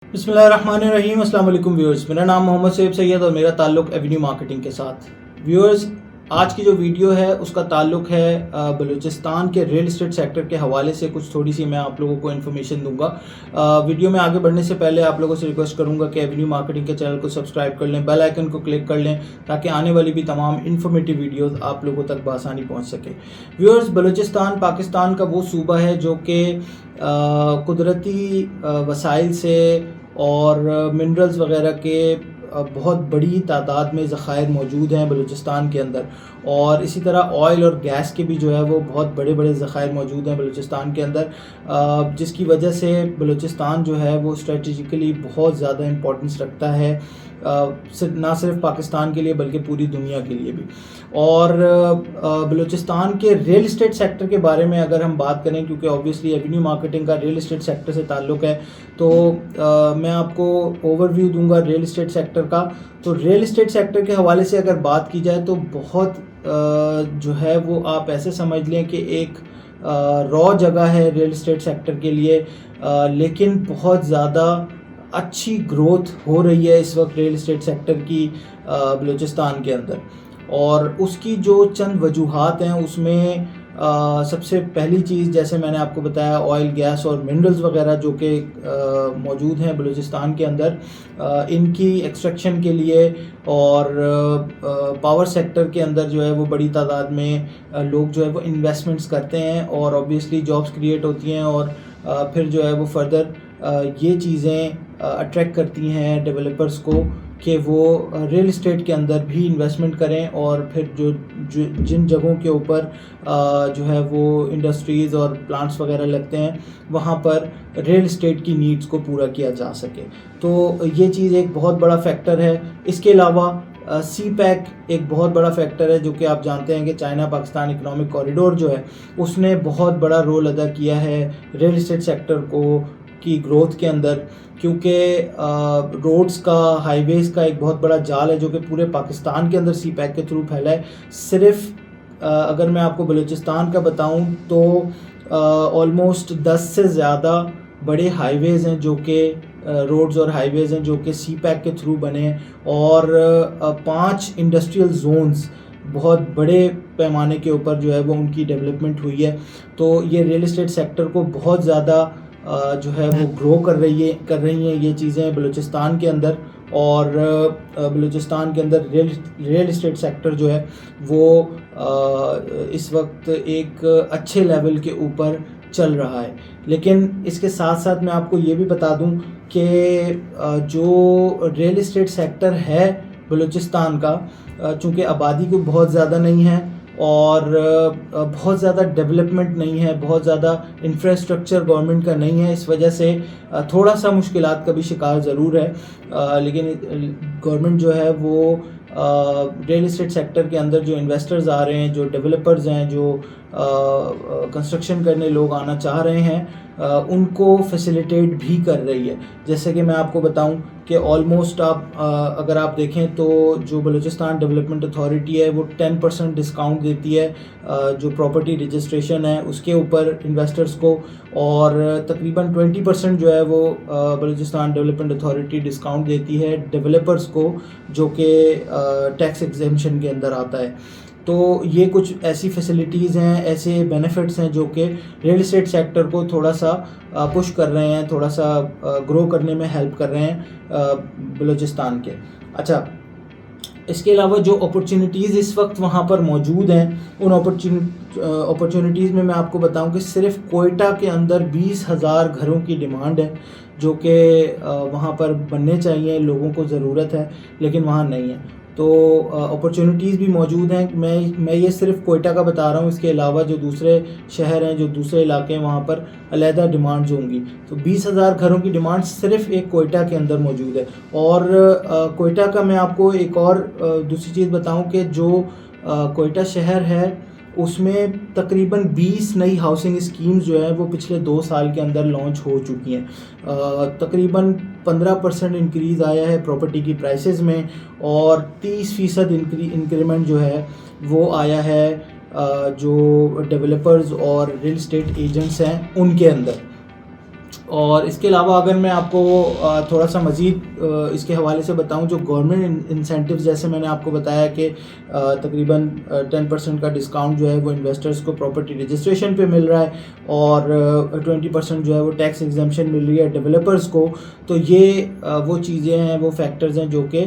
बिस्मिल्लाहिर्रहमानिर्रहीम। अस्सलाम वालेकुम व्यूअर्स, मेरा नाम मोहम्मद सैयद सैयद और मेरा ताल्लुक़ एवेन्यू मार्केटिंग के साथ। व्यूअर्स, आज की जो वीडियो है उसका ताल्लुक़ है बलूचिस्तान के रियल इस्टेट सेक्टर के हवाले से कुछ थोड़ी सी मैं आप लोगों को इन्फॉर्मेशन दूंगा। वीडियो में आगे बढ़ने से पहले आप लोगों से रिक्वेस्ट करूंगा कि एवेन्यू मार्केटिंग के चैनल को सब्सक्राइब कर लें, बेल आइकन को क्लिक कर लें ताकि आने वाली भी तमाम इन्फॉर्मेटिव वीडियोस आप लोगों तक बआसानी पहुंच सके। व्यूअर्स, बलूचिस्तान पाकिस्तान का वो सूबा है जो कि कुदरती वसाइल से और मिनरल्स वगैरह के बहुत बड़ी तादाद में ज़खायर मौजूद हैं बलूचिस्तान के अंदर, और इसी तरह ऑयल और गैस के भी जो है वो बहुत बड़े बड़े ज़खायर मौजूद हैं बलूचिस्तान के अंदर, जिसकी वजह से बलूचिस्तान जो है वो स्ट्रेटजिकली बहुत ज़्यादा इम्पोर्टेंस रखता है, ना सिर्फ पाकिस्तान के लिए बल्कि पूरी दुनिया के लिए भी। और बलूचिस्तान के रियल इस्टेट सेक्टर के बारे में अगर हम बात करें, क्योंकि ऑब्वियसली एवेन्यू मार्केटिंग का रियल इस्टेट सेक्टर से ताल्लुक़ है, तो मैं आपको ओवरव्यू दूंगा रियल इस्टेट सेक्टर का। तो रियल इस्टेट सेक्टर के हवाले से अगर बात की जाए तो बहुत जो है वो आप ऐसे समझ लें कि एक रॉ जगह है रियल इस्टेट सेक्टर के लिए, लेकिन बहुत ज़्यादा अच्छी ग्रोथ हो रही है इस वक्त रियल इस्टेट सेक्टर की बलूचिस्तान के अंदर। और उसकी जो चंद वजूहात हैं उसमें सबसे पहली चीज़, जैसे मैंने आपको बताया, ऑयल गैस और मिनरल्स वगैरह जो कि मौजूद हैं बलूचिस्तान के अंदर, इनकी एक्सट्रैक्शन के लिए और पावर सेक्टर के अंदर जो है वो बड़ी तादाद में लोग जो है वो इन्वेस्टमेंट्स करते हैं और ऑब्वियसली जॉब्स क्रिएट होती हैं, और फिर जो है वो फर्दर ये चीज़ें अट्रैक्ट करती हैं डेवलपर्स को कि वो रियल इस्टेट के अंदर भी इन्वेस्टमेंट करें, और फिर जिन जगहों के ऊपर जो है वो इंडस्ट्रीज़ और प्लांट्स वगैरह लगते हैं वहाँ पर रियल इस्टेट की नीड्स को पूरा किया जा सके। तो ये चीज़ एक बहुत बड़ा फैक्टर है। इसके अलावा सी पैक एक बहुत बड़ा फैक्टर है, जो कि आप जानते हैं कि चाइना पाकिस्तान इकोनॉमिक कॉरिडोर जो है उसने बहुत बड़ा रोल अदा किया है रियल इस्टेट सेक्टर की ग्रोथ के अंदर, क्योंकि रोड्स का, हाईवेज़ का एक बहुत बड़ा जाल है जो कि पूरे पाकिस्तान के अंदर सी पैक के थ्रू फैला है। सिर्फ अगर मैं आपको बलूचिस्तान का बताऊं तो ऑलमोस्ट 10 से ज़्यादा बड़े हाईवेज़ हैं जो कि रोड्स और हाईवेज़ हैं जो कि सी पैक के थ्रू बने हैं, और 5 इंडस्ट्रियल जोन्स बहुत बड़े पैमाने के ऊपर जो है वो उनकी डेवलपमेंट हुई है। तो ये रियल इस्टेट सेक्टर को बहुत ज़्यादा जो है वो ग्रो कर रही हैं ये चीज़ें बलूचिस्तान के अंदर, और बलूचिस्तान के अंदर रियल इस्टेट सेक्टर जो है वो इस वक्त एक अच्छे लेवल के ऊपर चल रहा है। लेकिन इसके साथ साथ मैं आपको ये भी बता दूं कि जो रियल इस्टेट सेक्टर है बलूचिस्तान का, चूँकि आबादी को बहुत ज़्यादा नहीं है और बहुत ज़्यादा डेवलपमेंट नहीं है, बहुत ज़्यादा इंफ्रास्ट्रक्चर गवर्नमेंट का नहीं है, इस वजह से थोड़ा सा मुश्किलात का भी शिकार ज़रूर है। लेकिन गवर्नमेंट जो है वो रियल इस्टेट सेक्टर के अंदर जो इन्वेस्टर्स आ रहे हैं, जो डेवलपर्स हैं, जो कंस्ट्रक्शन करने लोग आना चाह रहे हैं, उनको फैसिलिटेट भी कर रही है। जैसे कि मैं आपको बताऊं कि ऑलमोस्ट अगर आप देखें तो जो बलूचिस्तान डेवलपमेंट अथॉरिटी है वो 10% डिस्काउंट देती है जो प्रॉपर्टी रजिस्ट्रेशन है उसके ऊपर इन्वेस्टर्स को, और तकरीबन 20% जो है वो बलूचिस्तान डेवलपमेंट अथॉरिटी डिस्काउंट देती है डेवलपर्स को, जो कि टैक्स एग्जेम्पशन के अंदर आता है। तो ये कुछ ऐसी फैसिलिटीज़ हैं, ऐसे बेनिफिट्स हैं जो कि रियल इस्टेट सेक्टर को थोड़ा सा पुश कर रहे हैं, थोड़ा सा ग्रो करने में हेल्प कर रहे हैं बलूचिस्तान के। अच्छा, इसके अलावा जो अपॉर्चुनिटीज़ इस वक्त वहाँ पर मौजूद हैं, उन अपॉर्चुनिटीज़ में मैं आपको बताऊं कि सिर्फ कोयटा के अंदर 20,000 घरों की डिमांड है जो कि वहाँ पर बनने चाहिए, लोगों को ज़रूरत है, लेकिन वहाँ नहीं है। तो अपॉर्चुनिटीज़ भी मौजूद हैं। मैं ये सिर्फ कोयटा का बता रहा हूँ, इसके अलावा जो दूसरे शहर हैं, जो दूसरे इलाके हैं, वहाँ पर अलहदा डिमांड्स होंगी। तो 20,000 घरों की डिमांड सिर्फ एक कोयटा के अंदर मौजूद है। और कोयटा का मैं आपको एक और दूसरी चीज़ बताऊँ कि जो कोयटा शहर है उसमें तकरीबन 20 नई हाउसिंग स्कीम्स जो है वो पिछले 2 साल के अंदर लॉन्च हो चुकी हैं। तकरीबन 15% इंक्रीज़ आया है प्रॉपर्टी की प्राइसेस में, और 30% इंक्रीमेंट जो है वो आया है जो डेवलपर्स और रियल इस्टेट एजेंट्स हैं उनके अंदर। اور اس کے علاوہ اگر میں آپ کو تھوڑا سا مزید اس کے حوالے سے بتاؤں، جو گورنمنٹ انسینٹیوز جیسے میں نے آپ کو بتایا کہ تقریباً 10% کا ڈسکاؤنٹ جو ہے وہ انویسٹرز کو پراپرٹی رجسٹریشن پہ مل رہا ہے، اور 20% جو ہے وہ ٹیکس ایگزمپشن مل رہی ہے ڈیولپرز کو. تو یہ وہ چیزیں ہیں، وہ فیکٹرز ہیں جو کہ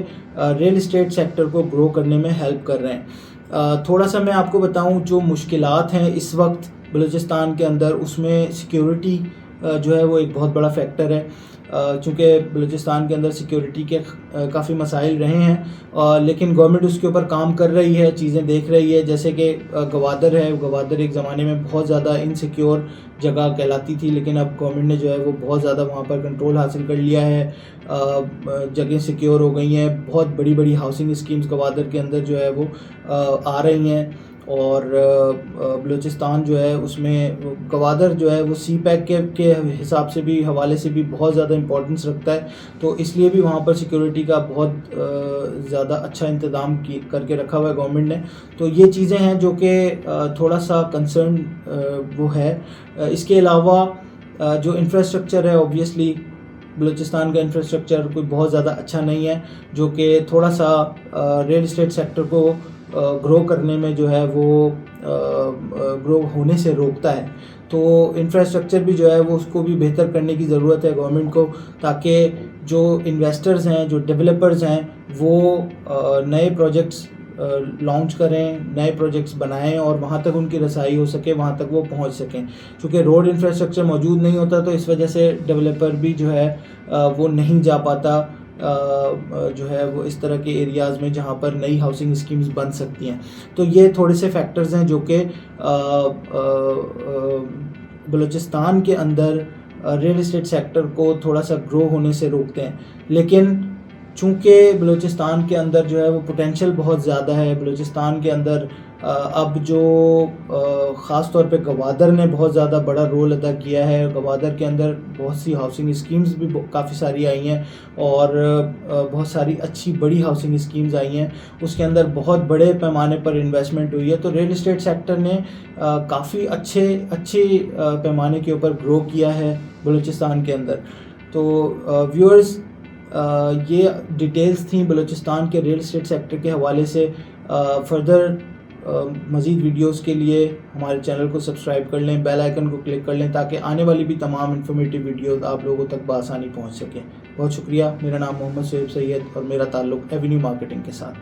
ریئل اسٹیٹ سیکٹر کو گرو کرنے میں ہیلپ کر رہے ہیں. تھوڑا سا میں آپ کو بتاؤں جو مشکلات ہیں اس وقت بلوچستان کے اندر، اس میں سیکیورٹی جو ہے وہ ایک بہت بڑا فیکٹر ہے. چونکہ بلوچستان کے اندر سیکیورٹی کے کافی مسائل رہے ہیں، لیکن گورنمنٹ اس کے اوپر کام کر رہی ہے، چیزیں دیکھ رہی ہے. جیسے کہ گوادر ہے، گوادر ایک زمانے میں بہت زیادہ انسیکیور جگہ کہلاتی تھی، لیکن اب گورنمنٹ نے جو ہے وہ بہت زیادہ وہاں پر کنٹرول حاصل کر لیا ہے، جگہیں سیکیور ہو گئی ہیں. بہت بڑی بڑی ہاؤسنگ اسکیمز گوادر کے اندر جو ہے وہ آ رہی ہیں، اور بلوچستان جو ہے اس میں گوادر جو ہے وہ سی پیک کے حساب سے بھی، حوالے سے بھی بہت زیادہ امپورٹنس رکھتا ہے. تو اس لیے بھی وہاں پر سیکیورٹی کا بہت زیادہ اچھا انتظام کر کے رکھا ہوا ہے گورنمنٹ نے. تو یہ چیزیں ہیں جو کہ تھوڑا سا کنسرن وہ ہے. اس کے علاوہ جو انفراسٹرکچر ہے، اوبویسلی بلوچستان کا انفراسٹرکچر کوئی بہت زیادہ اچھا نہیں ہے، جو کہ تھوڑا سا ریئل اسٹیٹ سیکٹر کو گرو کرنے میں جو ہے وہ گرو ہونے سے روکتا ہے. تو انفراسٹرکچر بھی جو ہے وہ اس کو بھی بہتر کرنے کی ضرورت ہے گورنمنٹ کو، تاکہ جو انویسٹرز ہیں، جو ڈیولپرز ہیں، وہ نئے پروجیکٹس لانچ کریں، نئے پروجیکٹس بنائیں، اور وہاں تک ان کی رسائی ہو سکے، وہاں تک وہ پہنچ سکیں. چونکہ روڈ انفراسٹرکچر موجود نہیں ہوتا تو اس وجہ سے ڈیولپر بھی جو ہے وہ نہیں جا پاتا جو ہے وہ اس طرح کے ایریاز میں جہاں پر نئی ہاؤسنگ اسکیمز بن سکتی ہیں. تو یہ تھوڑے سے فیکٹرز ہیں جو کہ بلوچستان کے اندر ریئل اسٹیٹ سیکٹر کو تھوڑا سا گرو ہونے سے روکتے ہیں. لیکن چونکہ بلوچستان کے اندر جو ہے وہ پوٹینشیل بہت زیادہ ہے، بلوچستان کے اندر اب جو خاص طور پہ گوادر نے بہت زیادہ بڑا رول ادا کیا ہے. گوادر کے اندر بہت سی ہاؤسنگ اسکیمز بھی کافی ساری آئی ہیں، اور بہت ساری اچھی بڑی ہاؤسنگ اسکیمز آئی ہیں. اس کے اندر بہت بڑے پیمانے پر انویسٹمنٹ ہوئی ہے. تو ریئل اسٹیٹ سیکٹر نے کافی اچھے پیمانے کے اوپر گرو کیا ہے بلوچستان کے اندر. تو ویورز، یہ ڈیٹیلز تھیں بلوچستان کے ریئل اسٹیٹ سیکٹر کے حوالے سے. فردر مزید ویڈیوز کے لیے ہمارے چینل کو سبسکرائب کر لیں، بیل آئیکن کو کلک کر لیں، تاکہ آنے والی بھی تمام انفارمیٹیو ویڈیوز آپ لوگوں تک بآسانی پہنچ سکیں. بہت شکریہ. میرا نام محمد شعیب سید اور میرا تعلق ایونیو مارکیٹنگ کے ساتھ.